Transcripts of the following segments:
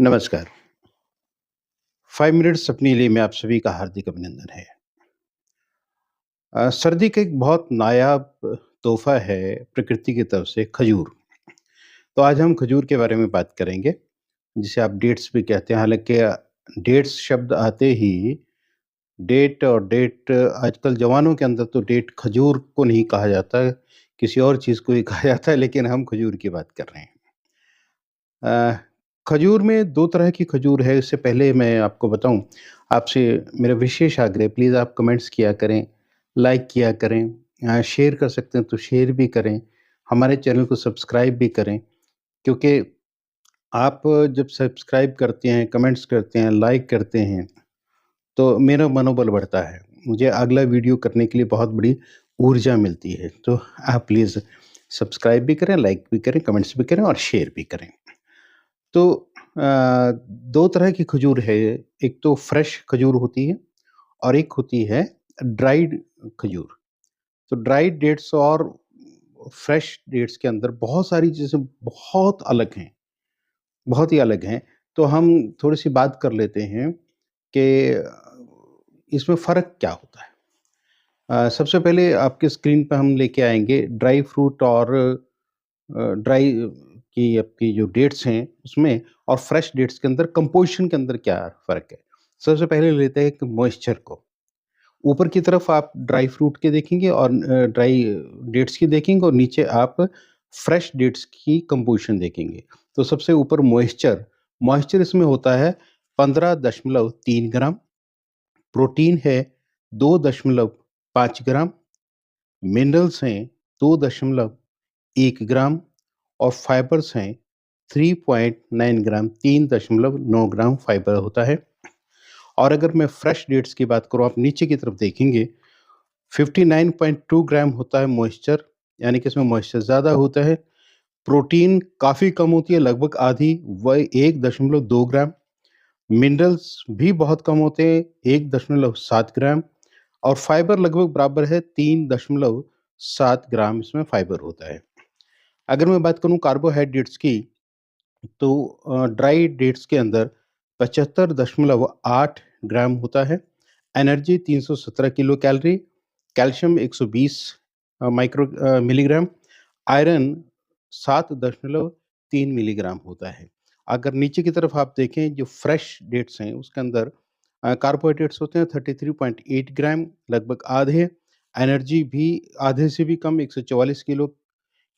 नमस्कार। 5 मिनट्स अपने लिए में आप सभी का हार्दिक अभिनंदन है। सर्दी का एक बहुत नायाब तोहफ़ा है प्रकृति की तरफ से खजूर। तो आज हम खजूर के बारे में बात करेंगे, जिसे आप डेट्स भी कहते हैं। हालाँकि डेट्स शब्द आते ही डेट और डेट आजकल जवानों के अंदर तो डेट खजूर को नहीं कहा जाता है, किसी और चीज़ को ही कहा जाता है, लेकिन हम खजूर की बात कर रहे हैं। अ, खजूर में 2 तरह की खजूर है, इससे पहले मैं आपको बताऊँ, आपसे मेरा विशेष आग्रह है, प्लीज़ आप कमेंट्स किया करें, लाइक किया करें, शेयर कर सकते हैं तो शेयर भी करें, हमारे चैनल को सब्सक्राइब भी करें, क्योंकि आप जब सब्सक्राइब करते हैं, कमेंट्स करते हैं, लाइक करते हैं, तो मेरा मनोबल बढ़ता है। मुझे अगला वीडियो करने के लिए बहुत बड़ी ऊर्जा मिलती है। तो आप प्लीज़ सब्सक्राइब भी करें, लाइक भी करें, कमेंट्स भी करें और शेयर भी करें। तो 2 तरह की खजूर है, एक तो फ्रेश खजूर होती है और एक होती है ड्राइड खजूर। तो ड्राइड डेट्स और फ्रेश डेट्स के अंदर बहुत सारी चीज़ें बहुत अलग हैं, बहुत ही अलग हैं। तो हम थोड़ी-सी बात कर लेते हैं कि इसमें फ़र्क क्या होता है? सबसे पहले आपके स्क्रीन पे हम लेके आएँगे ड्राई फ्रूट और ड्राई की आपकी जो डेट्स हैं उसमें और फ्रेश डेट्स के अंदर कंपोज़िशन के अंदर क्या फ़र्क है? सबसे पहले लेते हैं कि मॉइस्चर को। ऊपर की तरफ आप ड्राई फ्रूट के देखेंगे और ड्राई डेट्स की देखेंगे और नीचे आप फ्रेश डेट्स की कंपोज़िशन देखेंगे। तो सबसे ऊपर मॉइस्चर, मॉइस्चर इसमें होता है 15.3 ग्राम, प्रोटीन है 2.5 ग्राम, मिनरल्स हैं 2.1 ग्राम और फाइबर्स हैं 3.9 ग्राम, 3.9 ग्राम फाइबर होता है। और अगर मैं फ्रेश डेट्स की बात करूँ, आप नीचे की तरफ देखेंगे 59.2 ग्राम होता है मॉइस्चर, यानी कि इसमें मॉइस्चर ज़्यादा होता है। प्रोटीन काफ़ी कम होती है, लगभग आधी, वह 1.2 ग्राम। मिनरल्स भी बहुत कम होते हैं, 1.7 ग्राम और फाइबर लगभग बराबर है, 3.7 ग्राम इसमें फाइबर होता है। अगर मैं बात करूँ कार्बोहाइड्रेट्स की, तो ड्राई डेट्स के अंदर 75.8 ग्राम होता है, energy 317 kilo calorie, calcium 120 milligram, iron 7.3 milligram होता है। अगर नीचे की तरफ आप देखें जो फ्रेश डेट्स हैं उसके अंदर कार्बोहाइड्रेट्स होते हैं 33.8 ग्राम, लगभग आधे, एनर्जी भी आधे से भी कम 144 किलो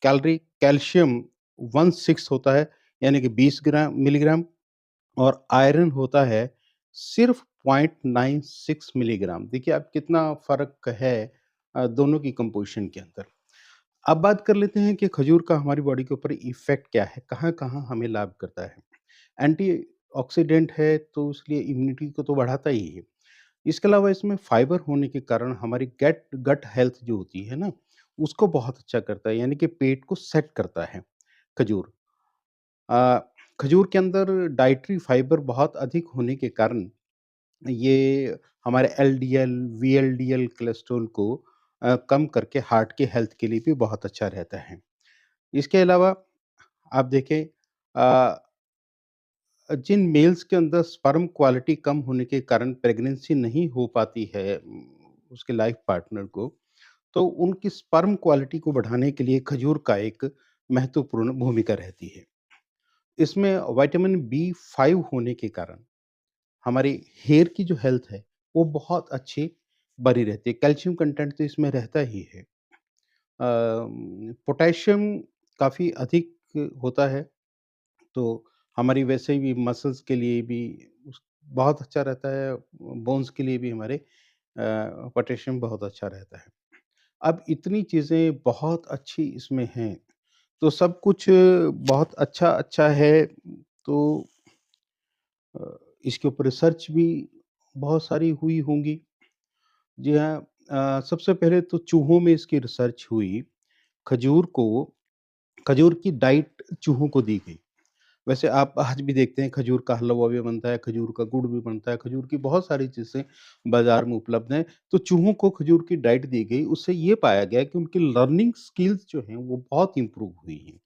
कैलोरी, कैल्शियम 1/6 होता है, यानी कि 20 ग्राम मिलीग्राम और आयरन होता है सिर्फ़ 0.96 मिलीग्राम। देखिए आप कितना फ़र्क है दोनों की कंपोज़िशन के अंदर। अब बात कर लेते हैं कि खजूर का हमारी बॉडी के ऊपर इफ़ेक्ट क्या है? कहाँ-कहाँ हमें लाभ करता है? एंटीऑक्सीडेंट है तो इसलिए इम्यूनिटी को तो बढ़ाता ही है। इसके अलावा इसमें फाइबर होने के कारण हमारी गेट गट हेल्थ जो होती है ना, उसको बहुत अच्छा करता है, यानी कि पेट को सेट करता है खजूर। अ, खजूर के अंदर डाइटरी फाइबर बहुत अधिक होने के कारण ये हमारे एलडीएल, वीएलडीएल कोलेस्ट्रॉल को कम करके हार्ट के हेल्थ के लिए भी बहुत अच्छा रहता है। इसके अलावा आप देखें, अ, जिन मेल्स के अंदर स्पर्म क्वालिटी कम होने के कारण प्रेगनेंसी नहीं हो पाती है उसके लाइफ पार्टनर को, तो उनकी स्पर्म क्वालिटी को बढ़ाने के लिए खजूर का एक महत्वपूर्ण भूमिका रहती है। इसमें विटामिन बी 5 होने के कारण हमारी हेयर की जो हेल्थ है, वो बहुत अच्छी बनी रहती है। कैल्शियम कंटेंट तो इसमें रहता ही है। पोटेशियम काफ़ी अधिक होता है, तो हमारी वैसे भी मसल्स के लिए भी उस बहुत अच्छा रहता है, बोन्स के लिए भी हमारे पोटेशियम बहुत अच्छा रहता है। अब इतनी चीज़ें बहुत अच्छी इसमें हैं, तो सब कुछ बहुत अच्छा-अच्छा है, तो अ, इसके ऊपर रिसर्च भी बहुत सारी हुई होंगी। जी हाँ, सबसे पहले तो चूहों में इसकी रिसर्च हुई। खजूर को खजूर की डाइट चूहों को दी गई। वैसे आप आज भी देखते हैं खजूर का हलवा भी बनता है, खजूर का गुड़ भी बनता है, खजूर की बहुत सारी चीज़ें बाज़ार में उपलब्ध हैं। तो चूहों को खजूर की डाइट दी गई, उससे ये पाया गया कि उनकी लर्निंग स्किल्स जो हैं वो बहुत इम्प्रूव हुई हैं।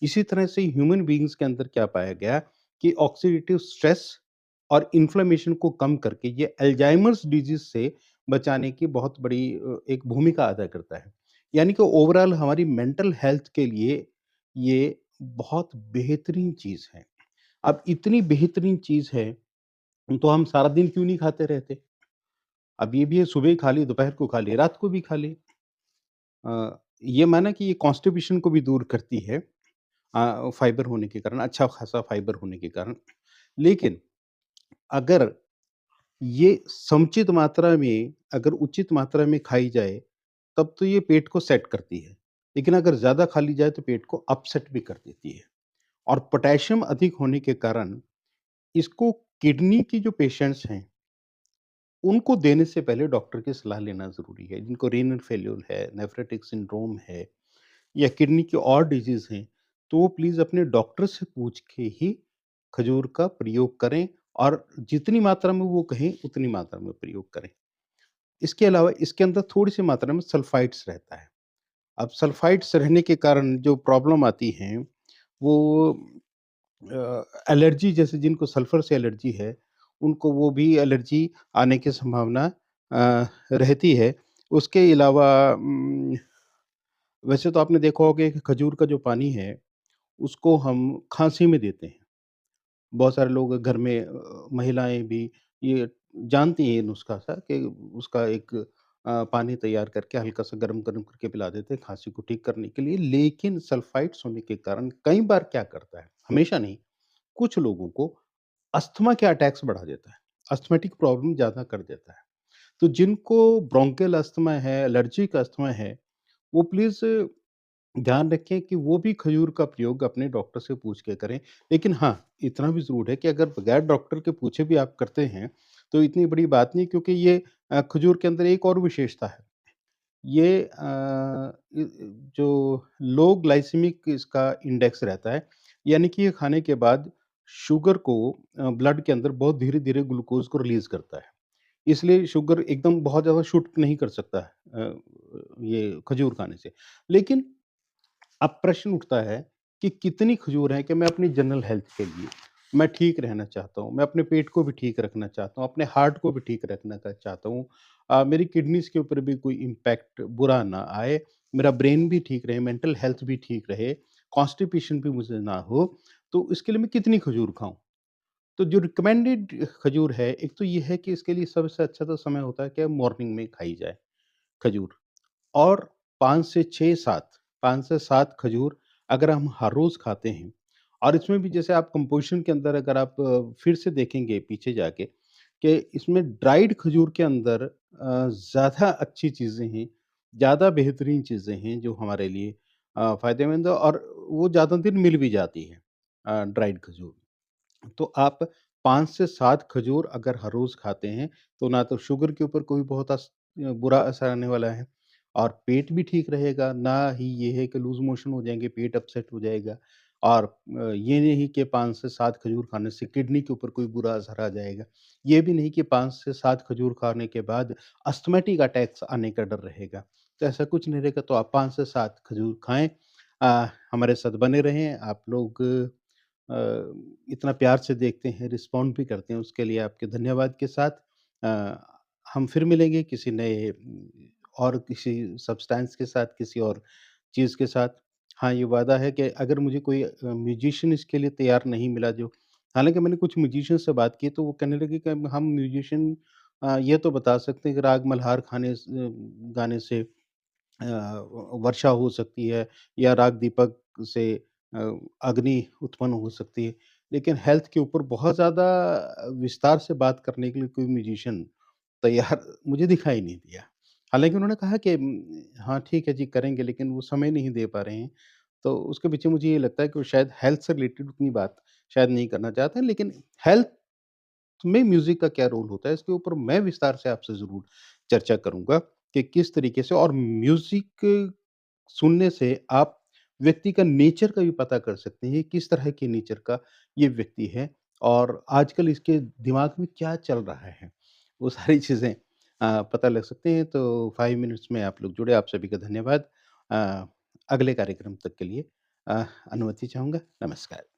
इसी तरह से ह्यूमन बीइंग्स के अंदर क्या पाया गया कि ऑक्सीडेटिव स्ट्रेस और इन्फ्लेमेशन को कम करके ये अल्जाइमर्स डिजीज़ से बचाने की बहुत बड़ी एक भूमिका अदा करता है। यानी कि ओवरऑल हमारी मेंटल हेल्थ के लिए ये बहुत बेहतरीन चीज़ है। अब इतनी बेहतरीन चीज़ है, तो हम सारा दिन क्यों नहीं खाते रहते? अब ये भी है सुबह खा ली, दोपहर को खा ली, रात को भी खा ली। ये माना कि ये कॉन्स्टिपेशन को भी दूर करती है फाइबर होने के कारण, अच्छा खासा फाइबर होने के कारण। लेकिन अगर ये समुचित मात्रा में अगर उचित मात्रा में खाई जाए, तब तो ये पेट को सेट करती है। लेकिन अगर ज़्यादा खा ली जाए तो पेट को अपसेट भी कर देती है। और पोटेशियम अधिक होने के कारण इसको किडनी की जो पेशेंट्स हैं, उनको देने से पहले डॉक्टर की सलाह लेना ज़रूरी है। जिनको रीनल फेल्योर है, नेफ्रोटिक सिंड्रोम है या किडनी की और डिज़ीज़ हैं, तो वो प्लीज़ अपने डॉक्टर से पूछ के ही खजूर का प्रयोग करें और जितनी मात्रा में वो कहें, उतनी मात्रा में प्रयोग करें। इसके अलावा इसके अंदर थोड़ी-सी मात्रा में सल्फ़ाइड्स रहता है। अब सल्फ़ाइड्स रहने के कारण जो प्रॉब्लम आती है, वो एलर्जी जैसे जिनको सल्फ़र से एलर्जी है, उनको वो भी एलर्जी आने की संभावना रहती है। उसके अलावा वैसे तो आपने देखा होगा कि खजूर का जो पानी है, उसको हम खाँसी में देते हैं। बहुत सारे लोग घर में महिलाएँ भी ये जानती हैं ये नुस्ख़ा सा कि उसका एक पानी तैयार करके हल्का-सा गरम-गरम करके पिला देते हैं खाँसी को ठीक करने के लिए। लेकिन सल्फ़ाइड्स होने के कारण कई बार क्या करता है, हमेशा नहीं, कुछ लोगों को अस्थमा के अटैक्स बढ़ा देता है। अस्थमैटिक प्रॉब्लम ज़्यादा कर देता है। तो जिनको ब्रोंकियल अस्थमा है, एलर्जिक अस्थमा है, वो प्लीज़ ध्यान रखें कि वो भी खजूर का प्रयोग अपने डॉक्टर से पूछ के करें। लेकिन हाँ, इतना भी ज़रूर है कि अगर बगैर डॉक्टर के पूछे भी आप करते हैं, तो इतनी बड़ी बात नहीं क्योंकि ये खजूर के अंदर एक और विशेषता है। ये जो लो ग्लाइसेमिक इसका इंडेक्स रहता है, यानी कि ये खाने के बाद शुगर को ब्लड के अंदर बहुत धीरे-धीरे ग्लूकोज़ को रिलीज़ करता है। इसलिए शुगर एकदम बहुत ज़्यादा शूट नहीं कर सकता है ये खजूर खाने से। लेकिन अब प्रश्न उठता है कि कितनी खजूर है कि मैं अपनी जनरल हेल्थ के लिए मैं ठीक रहना चाहता हूँ, मैं अपने पेट को भी ठीक रखना चाहता हूँ, अपने हार्ट को भी ठीक रखना का चाहता हूँ। मेरी किडनीज़ के ऊपर भी कोई इम्पैक्ट बुरा ना आए, मेरा ब्रेन भी ठीक रहे, मेंटल हेल्थ भी ठीक रहे, कॉन्स्टिपेशन भी मुझे ना हो, तो इसके लिए मैं कितनी खजूर खाऊँ? तो जो रिकमेंडेड खजूर है, एक तो ये है कि इसके लिए सबसे अच्छा तो समय होता है कि मॉर्निंग में खाई जाए खजूर। और 5 से 6-7 5 से 7 खजूर अगर हम हर रोज़ खाते हैं और इसमें भी जैसे आप कंपोज़िशन के अंदर अगर आप फिर से देखेंगे पीछे जाके कि इसमें ड्राइड खजूर के अंदर ज़्यादा अच्छी चीज़ें हैं, ज़्यादा बेहतरीन चीज़ें हैं जो हमारे लिए फ़ायदेमंद है और वो ज़्यादा दिन मिल भी जाती हैं ड्राइड खजूर। तो आप 5 से 7 खजूर अगर हर रोज़ खाते हैं, तो ना तो शुगर के ऊपर कोई बहुत बुरा असर आने वाला है और पेट भी ठीक रहेगा, ना ही ये है कि लूज़ मोशन हो जाएँगे, पेट अपसेट हो जाएगा और ये नहीं कि 5 से 7 खजूर खाने से किडनी के ऊपर कोई बुरा असर आ जाएगा। ये भी नहीं कि 5 से 7 खजूर खाने के बाद अस्थमैटिक अटैक्स आने का डर रहेगा। तो ऐसा कुछ नहीं रहेगा, तो आप 5 से 7 खजूर खाएँ। हमारे साथ बने रहें। आप लोग अ, इतना प्यार से देखते हैं, रिस्पॉन्ड भी करते हैं, उसके लिए आपके धन्यवाद के साथ अ, हम फिर मिलेंगे किसी नए और किसी सब्सटेंस के साथ, किसी और चीज़ के साथ। हाँ, ये वादा है कि अगर मुझे कोई म्यूज़िशियन इसके लिए तैयार नहीं मिला जो हालाँकि मैंने कुछ म्यूज़िशियन से बात की तो वो कहने लगे कि हम म्यूज़िशियन ये तो बता सकते हैं कि राग मल्हार गाने से वर्षा हो सकती है या राग दीपक से अ, अग्नि उत्पन्न हो सकती है। लेकिन हेल्थ के ऊपर बहुत ज़्यादा विस्तार से बात करने के लिए कोई म्यूज़िशियन तैयार मुझे दिखाई नहीं दिया। हालाँकि उन्होंने कहा कि हाँ, ठीक है जी, करेंगे लेकिन वो समय नहीं दे पा रहे हैं। तो उसके पीछे मुझे ये लगता है कि वो शायद हेल्थ से रिलेटेड उतनी बात शायद नहीं करना चाहते हैं। लेकिन हेल्थ में म्यूज़िक का क्या रोल होता है, इसके ऊपर मैं विस्तार से आपसे ज़रूर चर्चा करूँगा कि किस तरीके से और म्यूज़िक सुनने से आप व्यक्ति का नेचर का भी पता कर सकते हैं, किस तरह के नेचर का ये व्यक्ति है और आजकल इसके दिमाग में क्या चल रहा है। वो सारी चीज़ें पता लग सकते हैं, तो 5 मिनट्स में आप लोग जुड़े, आप सभी का धन्यवाद। अ, अगले कार्यक्रम तक के लिए अनुमति चाहूँगा। नमस्कार।